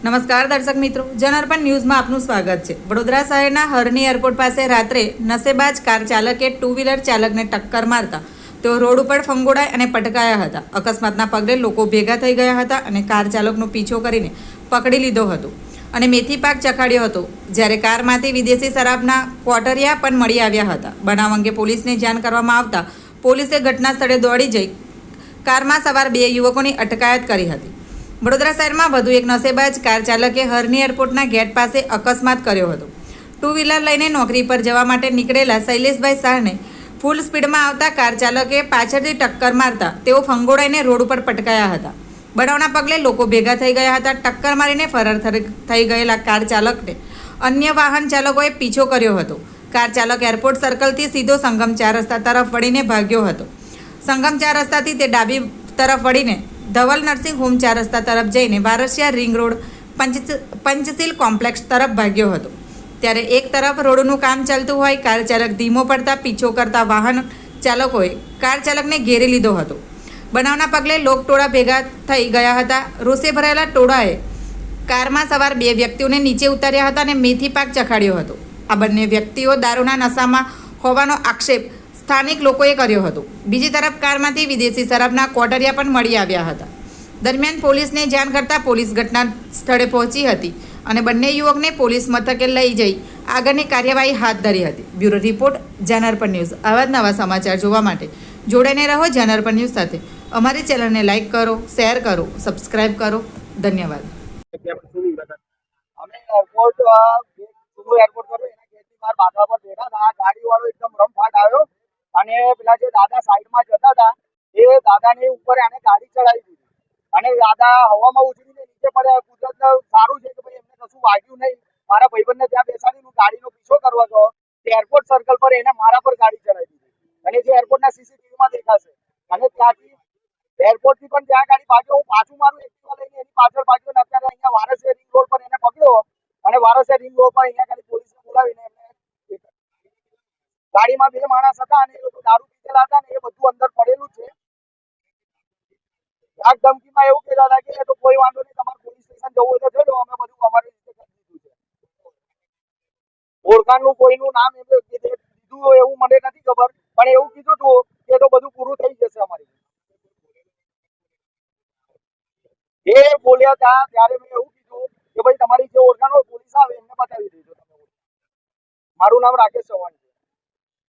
નમસ્કાર દર્શક મિત્રો, જનઅર્પણ ન્યૂઝમાં આપનું સ્વાગત છે। વડોદરા શહેરના હરની એરપોર્ટ પાસે રાત્રે નશેબાજ કાર ચાલકે ટુ વ્હીલર ચાલકને ટક્કર મારતા તેઓ રોડ ઉપર ફંગોળાઈ અને પટકાયા હતા। અકસ્માતના પગલે લોકો ભેગા થઈ ગયા હતા અને કાર ચાલકનો પીછો કરીને પકડી લીધો હતો અને મેથી પાક ચખાડ્યો હતો, જ્યારે કારમાંથી વિદેશી શરાબના ક્વોટરિયા પણ મળી આવ્યા હતા। બનાવ અંગે પોલીસને જાણ કરવામાં આવતા પોલીસે ઘટના સ્થળે દોડી જઈ કારમાં સવાર 2 યુવકોની અટકાયત કરી હતી। વડોદરા શહેરમાં વધુ એક નશેબાજ કાર ચાલકે હરની એરપોર્ટના ગેટ પાસે અકસ્માત કર્યો હતો। ટુ વ્હીલર લઈને નોકરી પર જવા માટે નીકળેલા શૈલેષભાઈ શાહને ફૂલ સ્પીડમાં આવતા કાર ચાલકે પાછળથી ટક્કર મારતા તેઓ ફંગોળાઈને રોડ ઉપર પટકાયા હતા। બનાવના પગલે લોકો ભેગા થઈ ગયા હતા। ટક્કર મારીને ફરાર થઈ ગયેલા કાર ચાલકને અન્ય વાહન ચાલકોએ પીછો કર્યો હતો। કાર ચાલક એરપોર્ટ સર્કલથી સીધો સંગમ 4 રસ્તા તરફ વળીને ભાગ્યો હતો। સંગમ 4 રસ્તાથી તે ડાબી તરફ વળીને ધવલ નર્સિંગ હોમ 4 રસ્તા તરફ જઈને વારસિયા રિંગ રોડ પંચશીલ કોમ્પ્લેક્સ તરફ ભાગ્યો હતો। ત્યારે એક તરફ રોડનું કામ ચાલતું હોય કાર ચાલક ધીમો પડતા પીછો કરતા વાહન ચાલકોએ કાર ચાલકને ઘેરી લીધો હતો। બનાવના પગલે લોકટોળા ભેગા થઈ ગયા હતા। રોષે ભરાયેલા ટોળાએ કારમાં સવાર 2 વ્યક્તિઓને નીચે ઉતાર્યા હતા અને મેથી પાક ચખાડ્યો હતો। આ બંને વ્યક્તિઓ દારૂના નશામાં હોવાનો આક્ષેપ સ્થાનિક લોકોએ કર્યો હતો। બીજી તરફ કારમાંથી વિદેશી શરાબના ક્વોટરિયા પણ મળી આવ્યા હતા। દરમિયાન પોલીસને જાણ કરતાં પોલીસ ઘટના સ્થળે પહોંચી હતી અને બંને યુવકને પોલીસ મથકે લઈ જઈ આગળની કાર્યવાહી હાથ ધરી હતી। Bureau report, Janarpan news. આવા જ નવા સમાચાર જોવા માટે જોડાઈને રહો જનઅર્પણ ન્યૂઝ સાથે। અમારી ચેનલને લાઇક કરો, શેર કરો, સબસ્ક્રાઇબ કરો। ધન્યવાદ। અમે એરપોર્ટ એરપોર્ટ પર એના ગેટની બહાર બાંધવા પર બેઠા હતા। ગાડી વાળો એકદમ રમફાટ આવ્યો અને પેલા જે દાદા સાઈડમાં જતા હતા એ દાદાની ઉપર એને ગાડી ચડાવી દીધી અને દાદા હવામાં ઉછળીને નીચે પડ્યા। કુદરત સારું છે કે ભાઈ એમને કશું વાગ્યું નહીં। મારા ભાઈબંધને ત્યાં બેસાડીને હું ગાડીનો પીછો કરવા ગયો તે એરપોર્ટ સર્કલ પર એને મારા પર ગાડી ચડાવી દીધી અને જે એરપોર્ટના સીસીટીવીમાં દેખાશે। અને ત્યાંથી એરપોર્ટથી પણ ત્યાં ગાડી ભાગ્યો, હું પાછું મારું એક્ટિવા લઈને એની પાછળ ભાગ્યો અને અત્યારે અહીંયા વારસિયા રિંગ રોડ પર એને પકડ્યો અને વારસિયા રિંગ રોડ પર અહીંયા ખાલી પોલીસને બોલાવીને એમને ગાડીમાં 2 માણસ હતા અને એ લોકો દારૂ પીધેલા હતા અને એ બધું અંદર પડેલું છે। આગ ધમકીમાં એવું કહેતા હતા કે તો કોઈ વાંધો નહીં, તમારે પોલીસ સ્ટેશન જવું હોય તો જજો, અમે બધું અમારી રીતે કરી દીધું છે। ઓળખાણનું કોઈનું નામ એમને દીધું હોય એવું મને નથી ખબર, પણ એવું કીધું હતું કે તો બધું પૂરું થઈ જશે અમારી। એ બોલ્યા હતા ત્યારે મેં એવું કીધું કે ભાઈ તમારી જે ઓળખાણ હોય પોલીસ આવે એમને બતાવી દેજો તમે। મારું નામ રાકેશ ચૌહાણ।